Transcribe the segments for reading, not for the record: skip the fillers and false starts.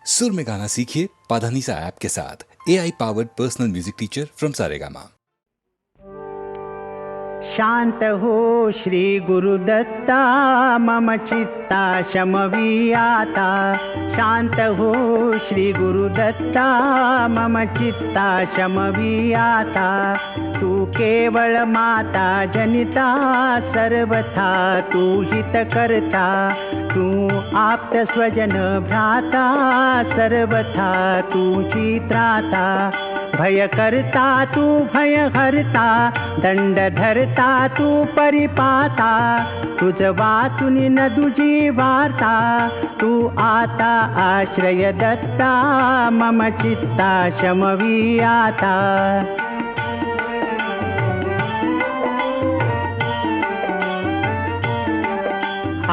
सुर में गाना सीखिए पाधानीसा ऐप के साथ। AI powered personal music teacher from Saregama. शांत हो श्री गुरुदत्ता, मम चित्ता शमवियाता। शांत हो श्री गुरुदत्ता, मम चित्ता शमवियाता। तू केवळ माता जनिता, सर्वथा तू हित करता। तू आप्त स्वजन भ्राता, सर्वथा तूची त्राता। भय करता तू भय हरता, दंड धरता तू परिपाता। तुझ वाचुनी न दुजी वार्ता, तू आता आश्रय दत्ता। मम चित्ता शमवियाता।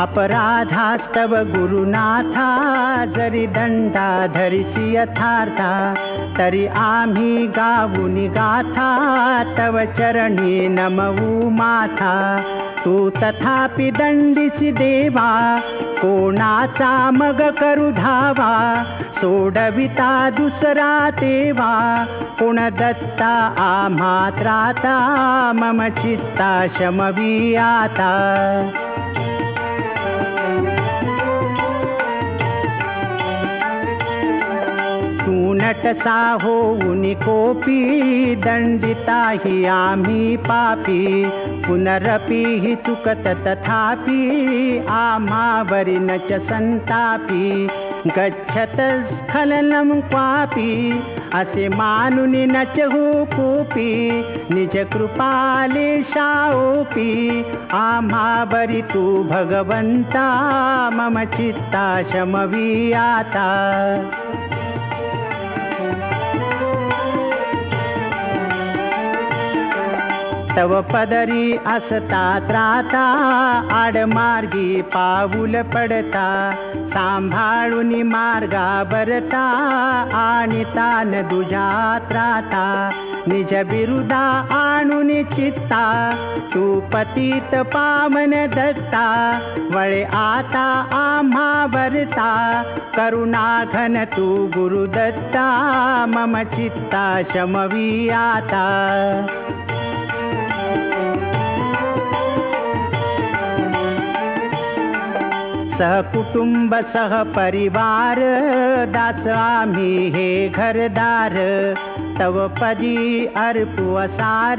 अपराधास्तव गुरुनाथा, जरी दंडा धरिसी यथार्था। तरी आम्ही गाऊनी गाथा, तव चरणी नमवू माथा। तू तथापि दंडिसी देवा, कोणाचा मग करू धावा। सोडविता दुसरा तेवा, कोण दत्ता आम्हा त्राता। मम चित्ता शमवियाता। नटसा होऊन कोपी, दंडिता ही आम्ही पापी। पुनरपि हि चुकत तथापि, आम्हावरी न च संतापी। गच्छत स्खलनं क्वापि, असे मानुनी न च हो कोपी। निज कृपालेशाओपी, आम्हावरी तू भगवंता। मम चित्ता शमवियाता। तव पदरी असता त्राता, आडमार्गी पाऊल पडता। सांभाळूनी मार्गा बरता, आणि तान दुजा त्राता। निज बिरुदा आणूनी चित्ता, तू पतित पावन दत्ता। वळे आता आम्हा बरता, करुणा घन तू गुरुदत्ता। मम चित्ता शमवियाता। सहकुटुंब सहपरिवार, दास आम्ही हे घरदार। तव पदी अर्पू असार,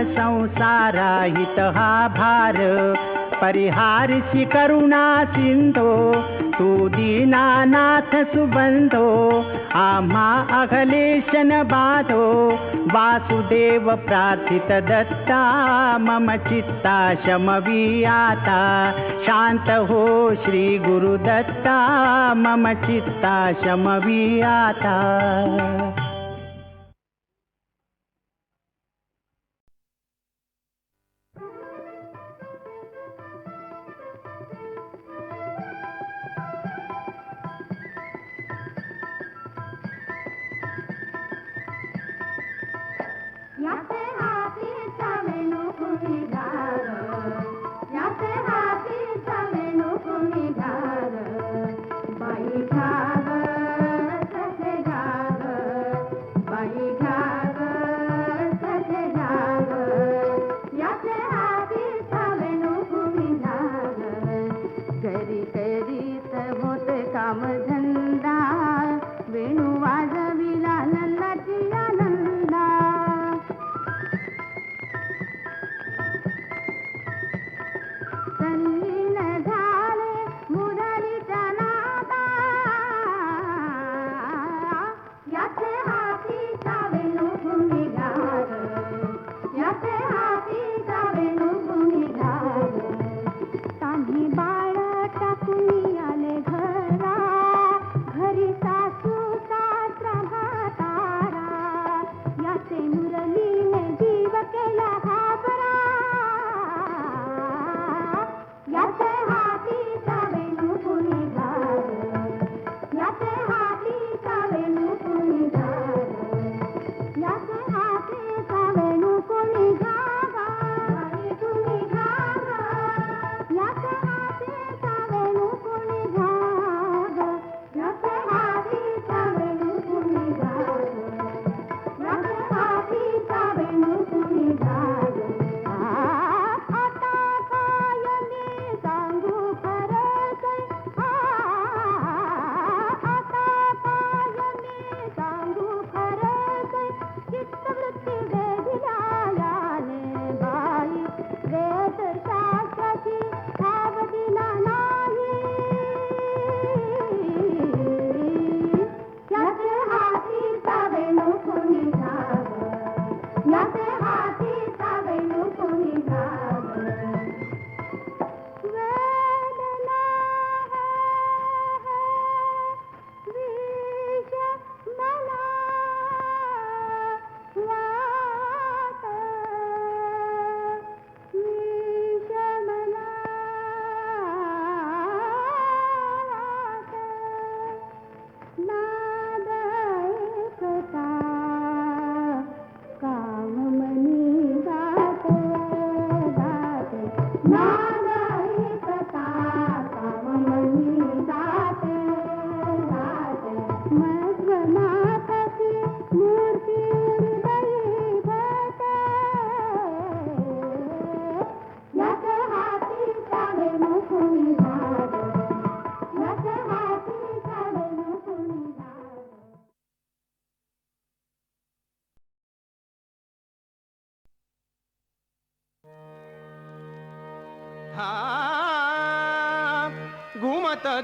संसारा हित हा भार। परिहारिसी करुणा सिंधो, तू दीनानाथ सुबंधो। आम्हा अघलेशन बाधो, वासुदेव प्रार्थित दत्ता। मम चित्ता शमवियाता। शांत हो श्री गुरुदत्ता, मम चित्ता शमवियाता। याचे हाती चावेनु कुणी धार, याचे हाती चावेनु कुणी धार। बाई घ्याग सखे घ्याग, बाई घ्याग सखे घ्याग। याचे हाती चावेनु कुणी धार। घरी करीत होते काम धंदा, वेणू वाजविला नंदाची आनंदा।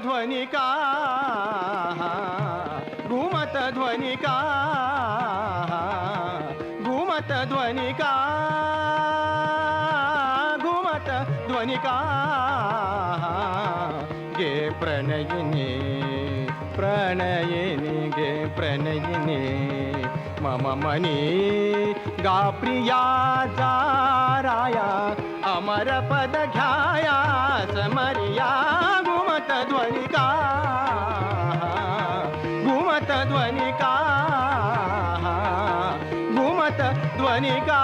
ध्वनिका घुमत ध्वनिका घुमत ध्वनिका घुमत ध्वनिका गे प्रणयिनी प्रणयिनी गे प्रणयिनी मम मनी गा प्रिया जाराया अमर पद घ्याया समरिया घुमत ध्वनिका घुमत ध्वनिका घुमत ध्वनिका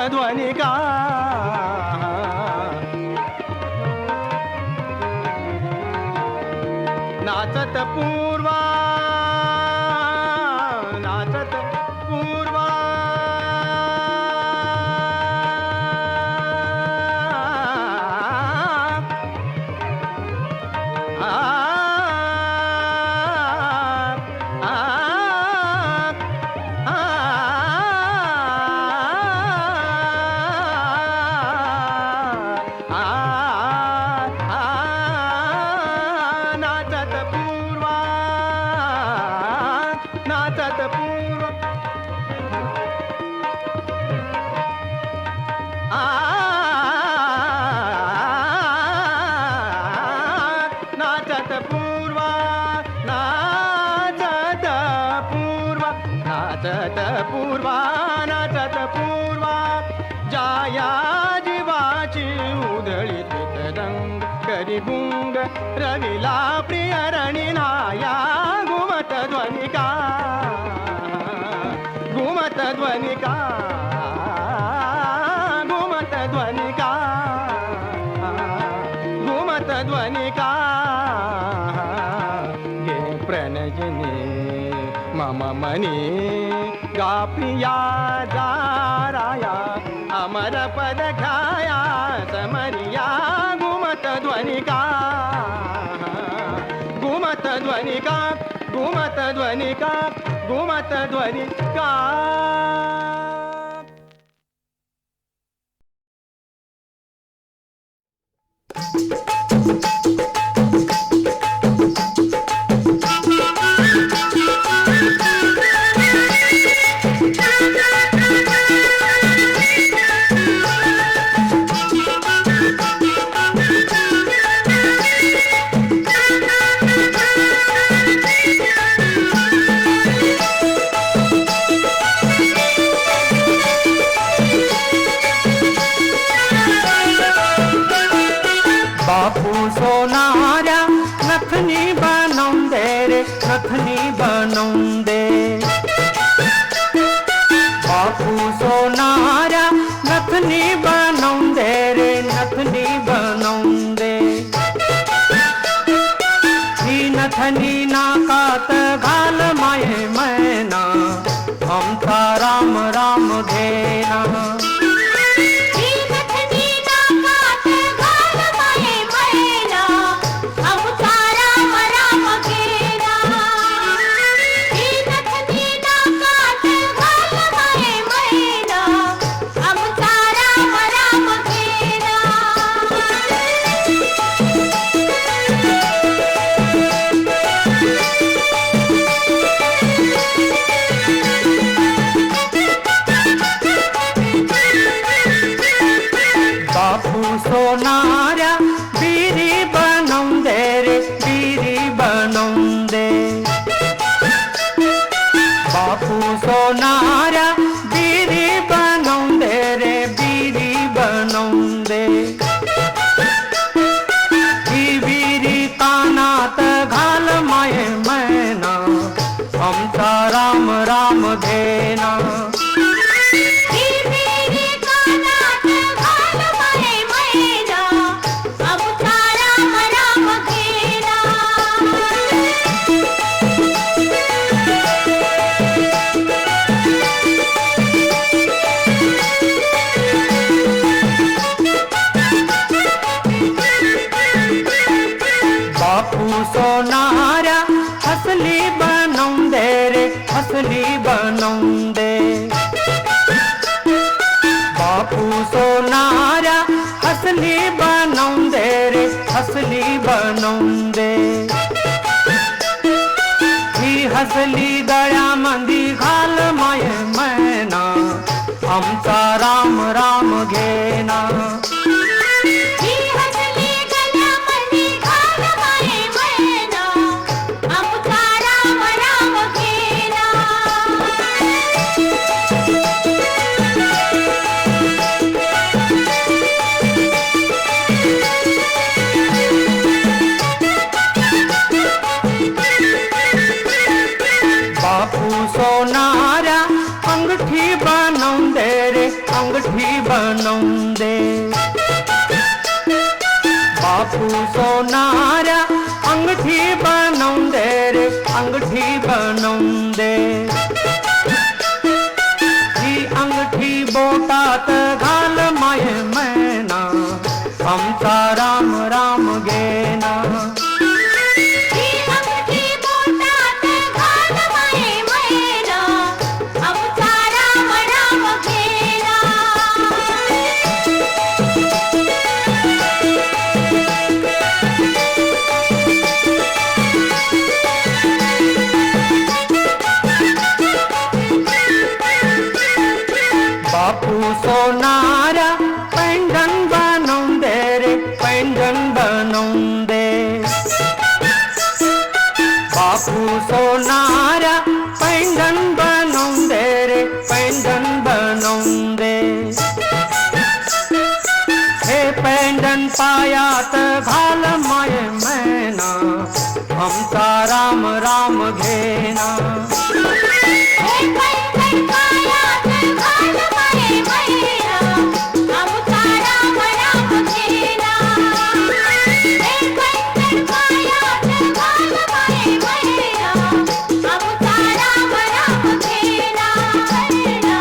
ध्वनिका नाचत पूर्वा नाचत पूर्वा नाचत पूर्वा जाया जीवाची उधळीत रंग करी गुंग रविला प्रिय रणिनाया घुमत ध्वनिका घुमत ध्वनिका घुमत ध्वनिका घुमत ध्वनिका गे प्रणयिनी मम मनी गा प्रिया जाराया अमर पद घ्याया समरिया घुमत ध्वनिका घुमत ध्वनिका घुमत ध्वनिका घुमत ध्वनिका सोनाऱ्या नथनी बनवून दे रे नथनी बनवून दे बापू सोनाऱ्या नथनी बनवून दे रे नथनी बनवून दे ही नथनी नाकात घाल माये मैना आमचा राम राम घेना असली बनवून दे रे असली बनवून दे बापू सोनारा असली बनवून दे रे असली बनवून दे ही हसली गळ्यामंदी घाल माय मैना आमचा राम राम घेना ही हसली गळ्यामध्ये घाल माये मैना आमचा राम राम घेना बापू सोनारा अंगठी बनवून दे रे अंगठी बनवून दे बापू सोनारा अंगठी बनवून दे रे अंगठी बनवून दे ही अंगठी बोटात घाल माय मैना आमचा राम राम घेना ही अंगठी बोटात घाल माये मैना आमचा राम राम घेना बापू सोनारा पैंजण बनवून दे रे पैंजण बनवून दे बापू सोनारा पैंजण बनवून दे रे पैंजण बनवून दे हे पैंजण पायात घाल माय मैना आमचा राम राम घेना हे पैंजण पायात घाल माये मैना आमचा राम राम घेना हे पैंजण पायात घाल माये मैना आमचा राम राम घेना मैना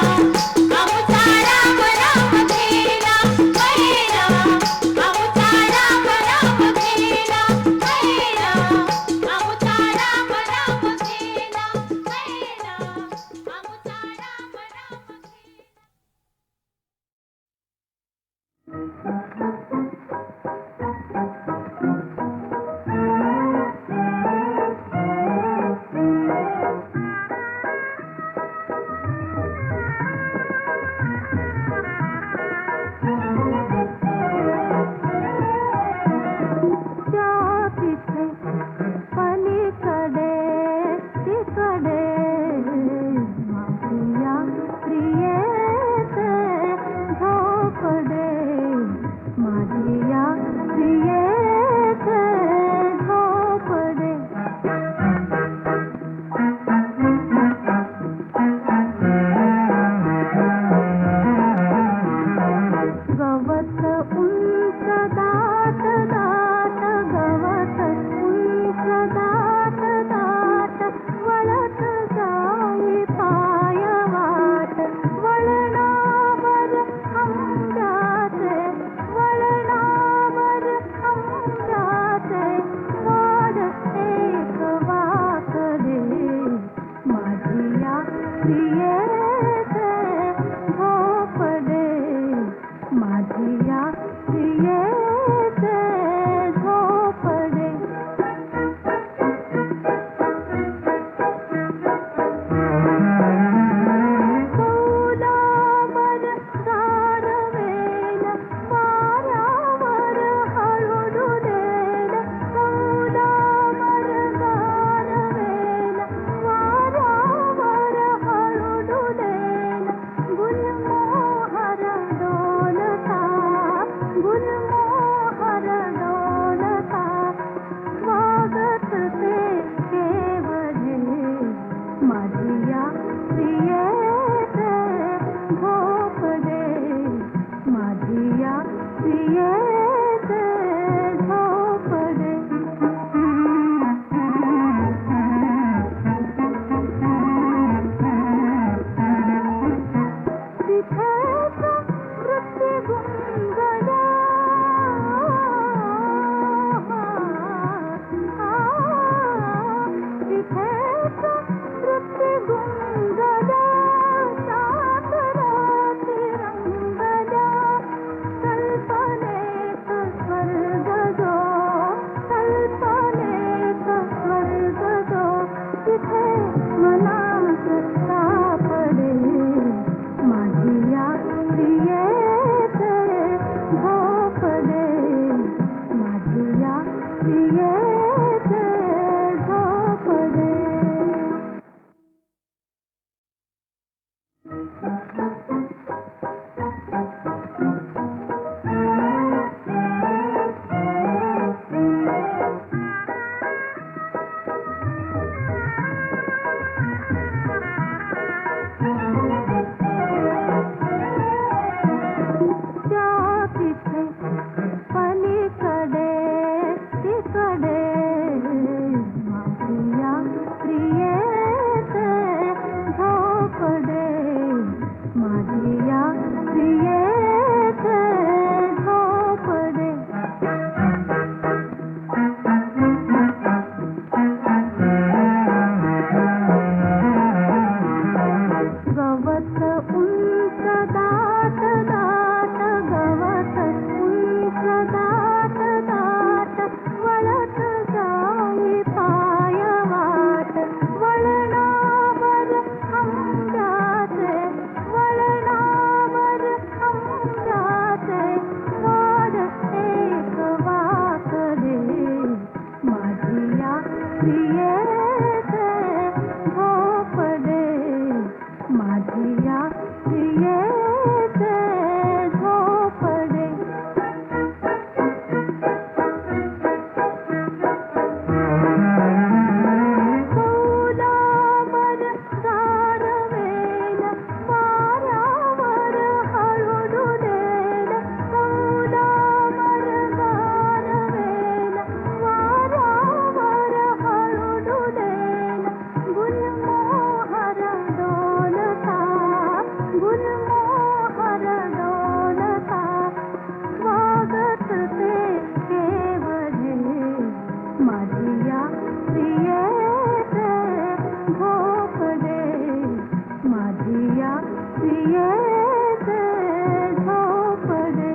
आमचा राम राम घेना मैना आमचा राम राम घेना मैना आमचा राम राम घेना मैना आमचा राम राम तिथे मनात सापडे माझी या प्रियेचे झोपडे माझी या प्रियेचे झोपडे. त्या तिथे पलीकडे तिकडे माझी या प्रियेचे झोपडे माझी या प्रियेचे झोपडे. गवत उंच दाट दाट गवत उंच दाट दाट वळत जाई पाय वाट वळणावर आंब्याचे वळणावर आंब्याचे वाड एक वाकडे माझी या प्रियेचे झोपडे माझी या प्रियेचे झोपडे. कौलावर गारवेल वाऱ्यावर हळू डुलेल कौलावर गारवेल वाऱ्यावर हळू डुलेल गुलमोहर डोलता गुलमोहर डोलता स्वागत ते केवढे माझी या प्रियेचे झोपडे माझी या प्रियेचे झोपडे.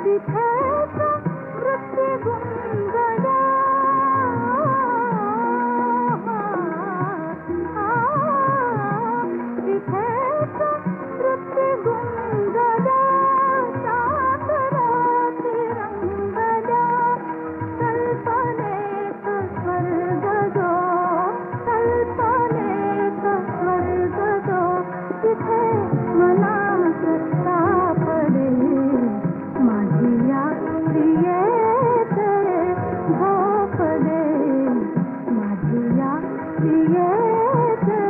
तिथेच वृत्ती गुंगल्या तिथेच वृत्ती गुंगल्या सात रात्री रंगल्या कल्पनेत स्वर्ग जो कल्पनेत स्वर्ग जो तिथे मनात सापडे माझी या प्रियेचे झोपडे माझी या प्रियेचे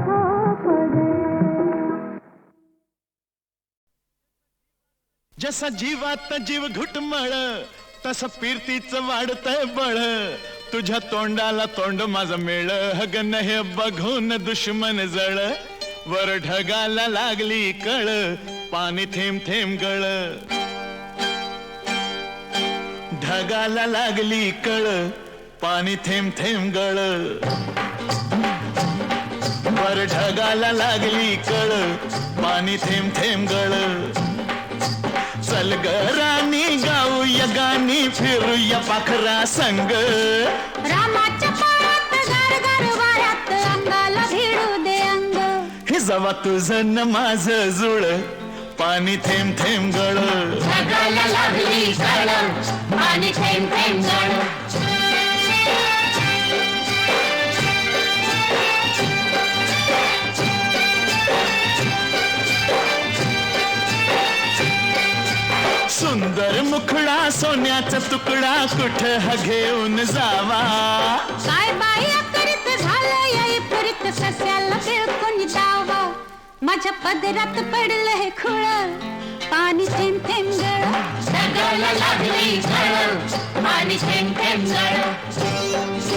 झोपडे. जसा जीवात जीव घुटमळ तसं फिरतीचं वाढतंय बळ तुझ्या तोंडाला तोंड माझं मेळ हगन हे बघून दुश्मन जळ वर ढगाला लागली कळ पाणी थेंब थेंब गळ ढगाला लागली कळ पाणी थेंब थेंब गळ वर ढगाला लागली कळ पाणी थेंब थेंब गळ चल ग राणी गाऊया गाणी फिरूया पाखरा संग रामाच्या पायात गारगार वाऱ्यात अंगाला भिडू दे अंग हे जवा तुझं न माझं जुळ पाणी थेंब थेंब गळ ढगाला लागली कळ पाणी थेंब थेंब गळ. सुंदर मुखडा सोन्याचा तुकडा कुठं हा घेऊन जावा काय बाई करीत झालं याई पुरीत सस्याला बिळकून जावा माझ्या पदरात पडलं हे खुळ पाणी थेंब थेंब गळ ढगाला लागली कळ पाणी थेंब थेंब गळ.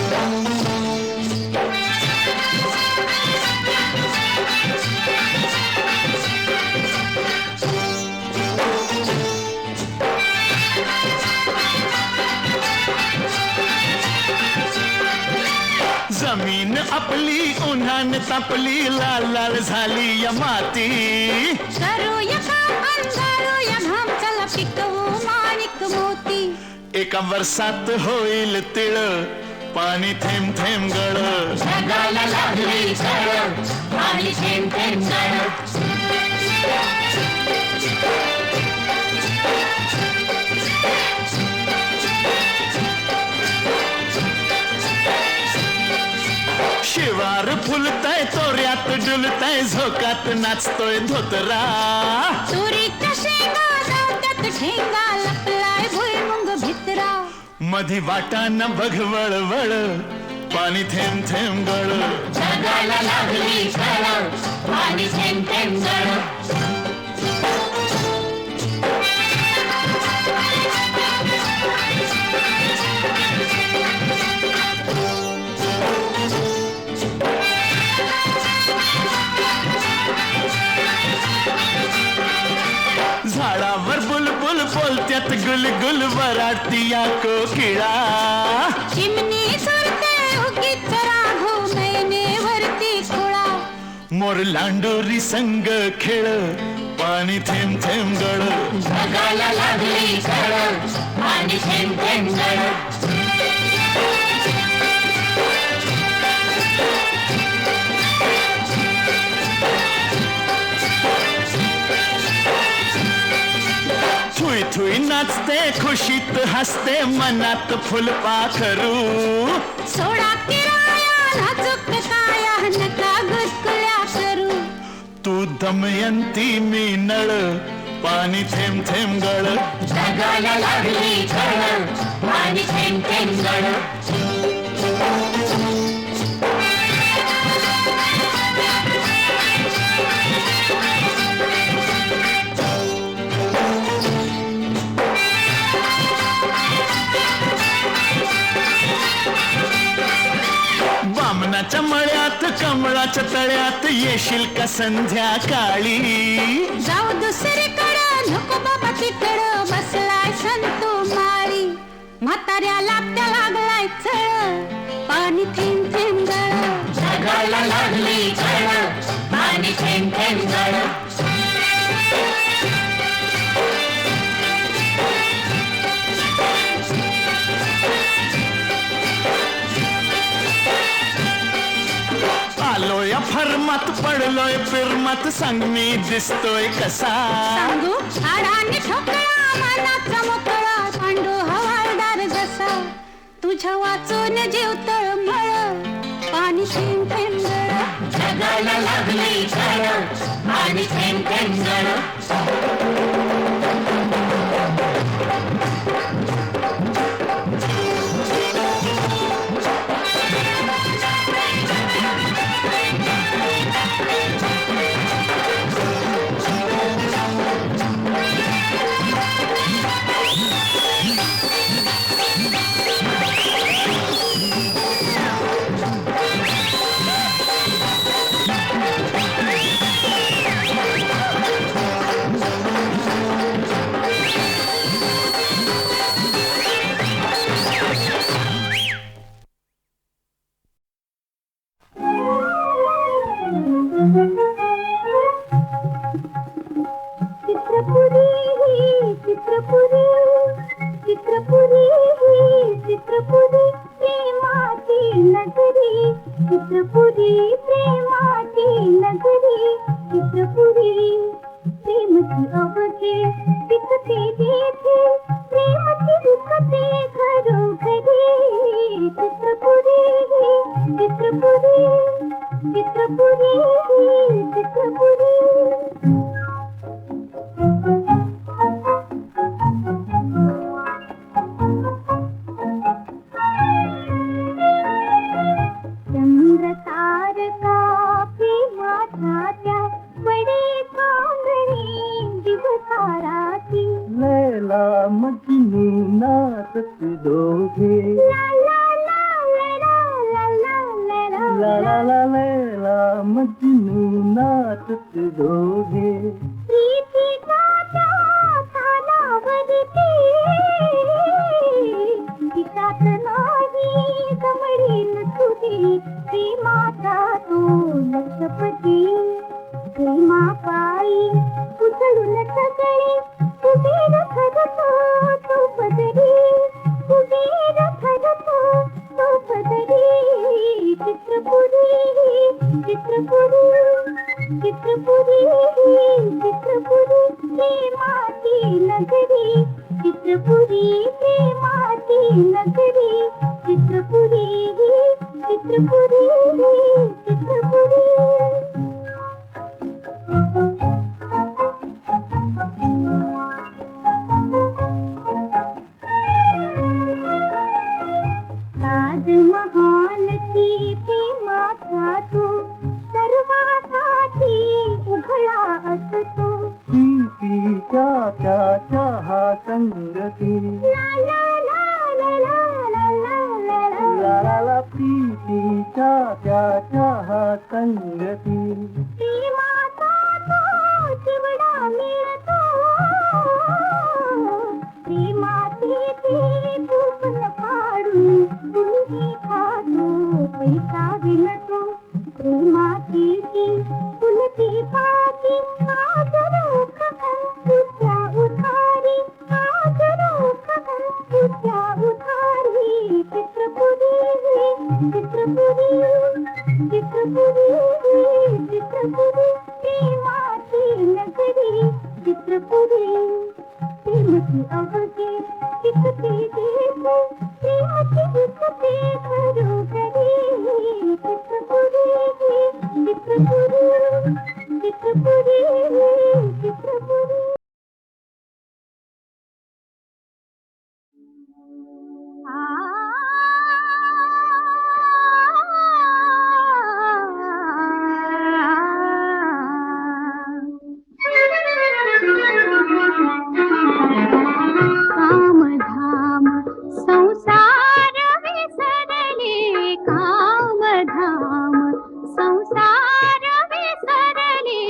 जमीन आपली उन्हान तापली लाल लाल झाली या माती करूया काम अंधारूया घाम चला एका वर्षात होईल तिळ पाणी थेंब थेंब गळ जगाला लागली झळ पाणी थेंब थेंब गळ शिवार फुलताय तोऱ्यात डुलताय झोकात नाचतोय धोतरा तुरीच्या शेंगा जात्यात ठेंगा लपलाय भुईमुंग भितरा मधी वाटान बघ वळवळ पाणी थेंब थेंब गळ जगाला लागली झळ पाणी थेंब थेंब गळ झाडावर बुलबुल बोलत्यात गुलगुल वराटिया कोकिळा चिमणी सुरते उगीच राघू नयनेवरती खुळा मोर लांडोरी संग खेळ पाणी थेंब थेंब गळ जगाला लागली झळ पाणी थेंब थेंब गळ थुई थुई नाचते खुशीत हसते मनात फुलपाखरू सोडा किराया नाजूक काया नका गुदकुल्या करू तू दमयंती मी नळ पाणी थेंब थेंब गळ जगाला लागली झळ पाणी थेंब थेंब गळ बामनाच्या मळ्यात कमळाच्या तळ्यात येशील का संध्याकाळी जाऊ दुसरीकडं नको बाबा तिकडं बसलाय संतू माळी म्हाताऱ्याला त्या लागलाय चळ पाणी थेंब थेंब गळ जगाला लागली झळ पाणी थेंब थेंब गळ आलोय फरमात पडलोय फिरमात सांग मी दिसतोय कसा सांगू हाडाने ठोकळा मनाचा मोकळा पांडू हवालदार जसा तुझ्या वाचून जीव तळमळ पाणी थेंब थेंब गळ जगाला लागली झळ पाणी थेंब थेंब गळ नगरी चित्रपुरी प्रेमाची नगरी चित्रपुरी चित्रपुरी चित्रपुरी ताजमहालची प्रेमाचा तू सर्वासाठी उघडा असतो प्रीतीच्या त्या चहा संगती ला ला ला ला ला ला ला ला ला प्रीतीच्या त्या चहा संगती प्रेमाचा तो चिवडा मिळतो प्रेमाचे ते तूपन फाडून तुम्ही खातो पैसा विणतो प्रेमाची ती फुलती पाती आज रोख तुझ्या उधारी आज रोख तुझ्या उधारी चित्रपुरी चित्रपुरी चित्रपुरी चित्रपुरी प्रेमाची नगरी चित्रपुरी प्रेमाची अवघे चित्रते देश प्रेमाची चित्रते घरोघरी चित्रपुरी चित्रपुरी चित्रपुरी चित्रपुरी कामधाम संसार विसरले कामधाम संसार विसरले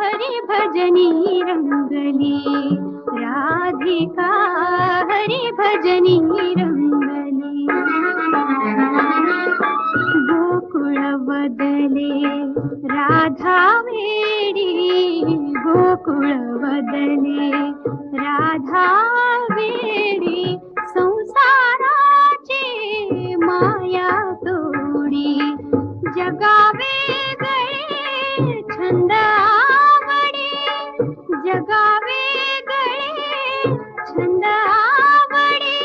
हरी भजनी रंगली राधिका हरी भजनी रंगली गोकुळ बदले राधा वेडी गोकुळ बदले राधा वेडी संसाराची माया तोडी जगावे गळे छंद आवडी जगावे गळे छंद आवडी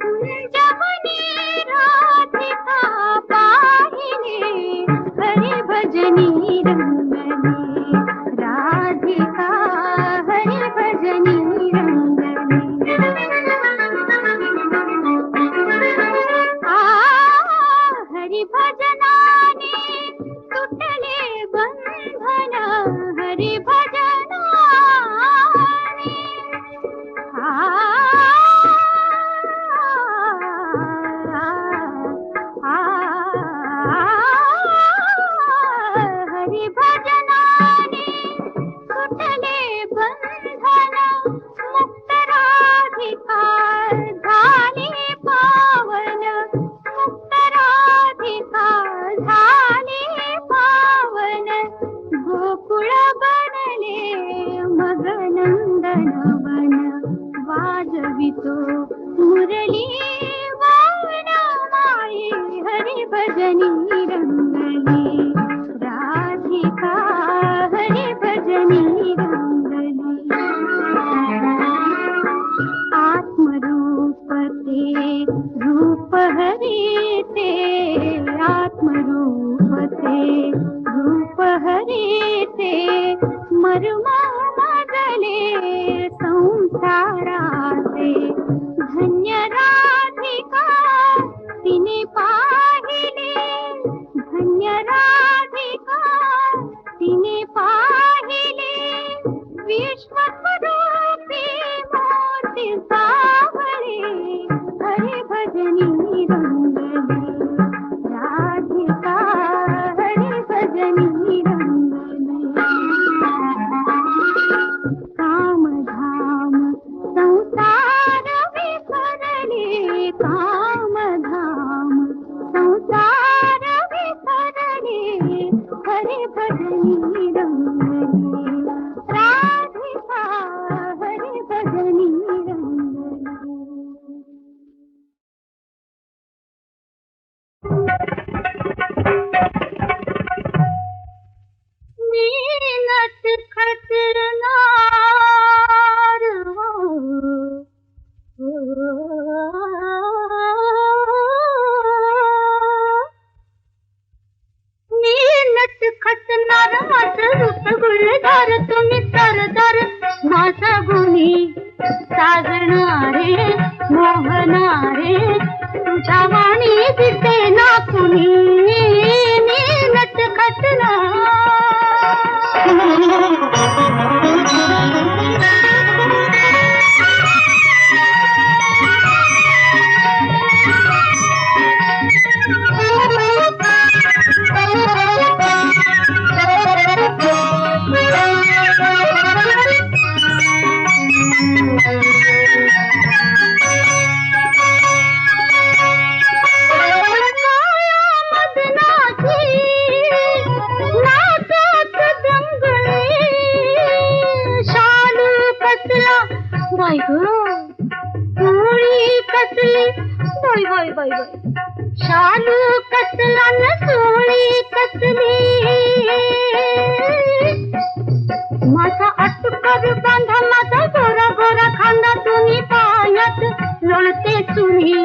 कुंजमनी राधिका पाहिले हरी भजनी रंगली राधिका हरी भजनी रंगली हरी भजनाने तुटले बंधन हरी भजनाने हरी भजनाने सुटले बंधन मुक्त राधिका झाली पावन मुक्त राधिका झाली पावन गोकुळ बनले मग नंदनवन वाजवितो मुरली वाण माई हरी भजनी रंगली राधिका हरी भजनी रंगली आत्मरूप ते रूप हरिते आत्मरूप ते रूप हरिते मर्म मजले संसाराचे धन्य राधिका तिने पाहिले धन्य राधिका तिने पाहिले विश्वस्वरूपी मोती सावळे हरी भजनी रंगली राधिका हरी भजनी रंगली कामधाम संसार विसरले कामधाम संसार विसरले हरी भजनी रंगली राधिका हरी भजनी रंगली साजणारे मोहनारे तुझ्या वाणी दिसे ना कुणी मी नटखटला शालू कसला न सोळी कसली माझा अटकर बांधा माझा गोरा गोरा खांदा तुम्ही पायात लोळते चुनी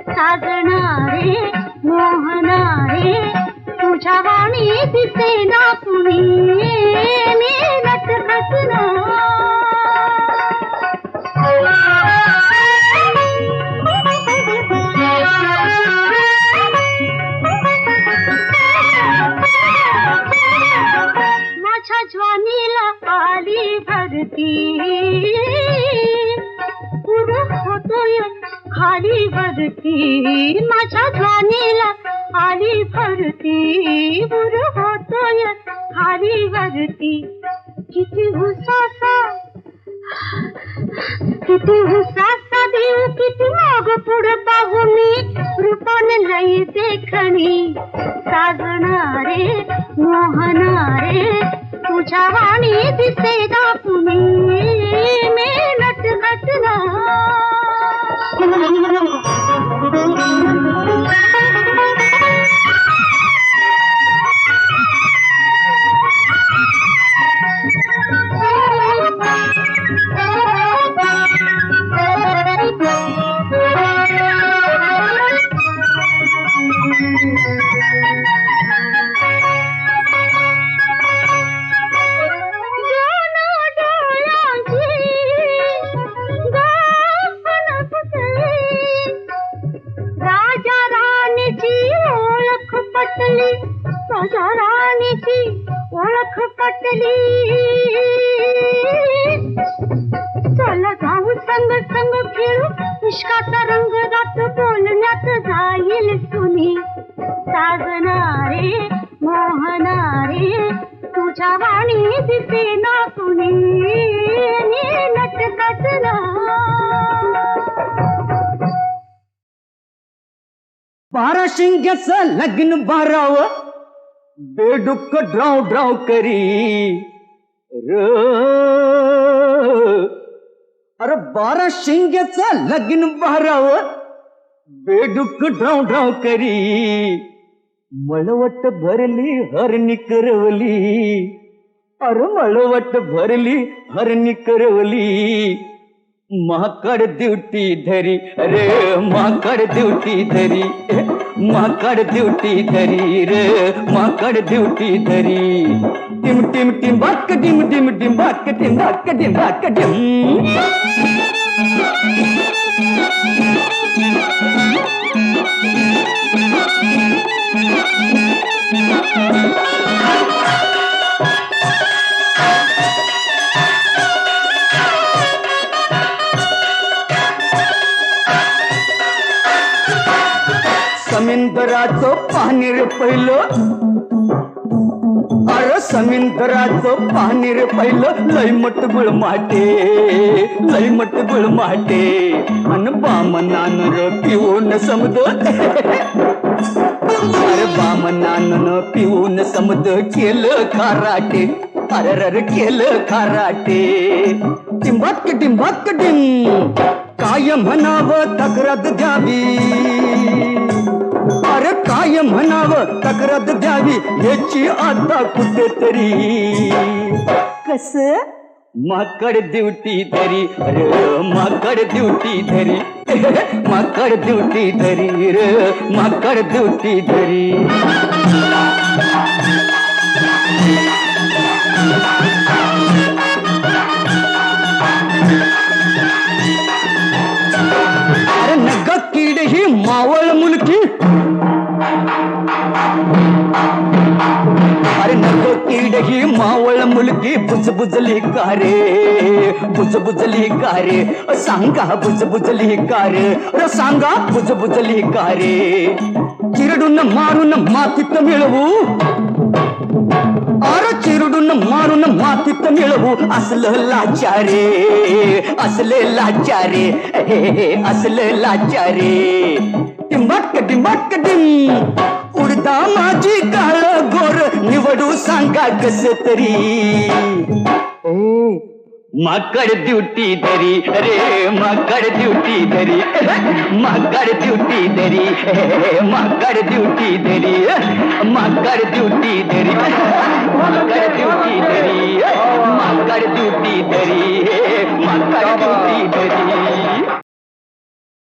साजणारे मोहनारे तुझ्या वाणी दिसे ना कुणी मी नटखटला ज्वानीला आली भरती पुर होतोय खाली भरती माझ्या ज्वानीला आली भरती पुर होतोय खाली भरती किती हुसासा देऊ किती माग पुढे पाहू मी रूपान लई देखणी साजणारे मोहनारे तुझ्या वाणी दिसे ना कुणी मी नटखटला राजा राणीची ओळख पटली चला जाऊ संग संग खेळू इश्काचा रंग रात बोलण्यात जाईल सुनी साजणारे मोहनारे तुझ्या वाणी दिसे ना कुणी नटखटला बारा शिंग्याचं लग्न बाराव बेडुक ड्राव ड्राव करी र अरे बारा शिंग्याचं लग्न बाराव बेडुक ड्राव ड्राव करी मळवट भरली हरणी करवली अरे मळवट भरली हरणी करवली माकड ड्युटी धरी रे माकड ड्युटी धरी माकड ड्युटी धरी रे माकड ड्युटी धरी टिम टिम टिम बाक टिम टिम टिम बाक टिम बाक टिम बाक टिम समुद्राचं पाणी रे पहिलं अरे समुद्राचं पाणी रे पहिलं लय मटगुळ माटे अन बामनानं र पिऊन समद अरे बामनानं पिऊन समद केलं खाराटे अरे केलं खाराटे टिंबाक टिंबाक टिंब काय म्हणावं तक्रार द्यावी अरे काय म्हणावं तक्रार द्यावी याची आता कुठेतरी कस माकड ड्युटी धरी रे माकड ड्युटी धरी माकड ड्युटी धरी रे माकड ड्युटी धरी बुजबुजली का रे बुजबुजली का रे सांगा बुजबुजली का रे सांगा बुजबुजली का रे चिरडून मारून मातीत मिळवू अरे चिरडून मारून मातीत मिळवू असलं लाचारे असले लाचारे असले लाचारे टिंबक टिंबक टिम उडदा माझी काळ गोर निवडू सांगा कस तरी माकड ड्युटी धरी रे माकड ड्युटी धरी माकड ड्युटी धरी माकड ड्युटी धरी माकड ड्युटी धरी माकड ड्युटी धरी माकड ड्युटी धरी माकड ड्युटी धरी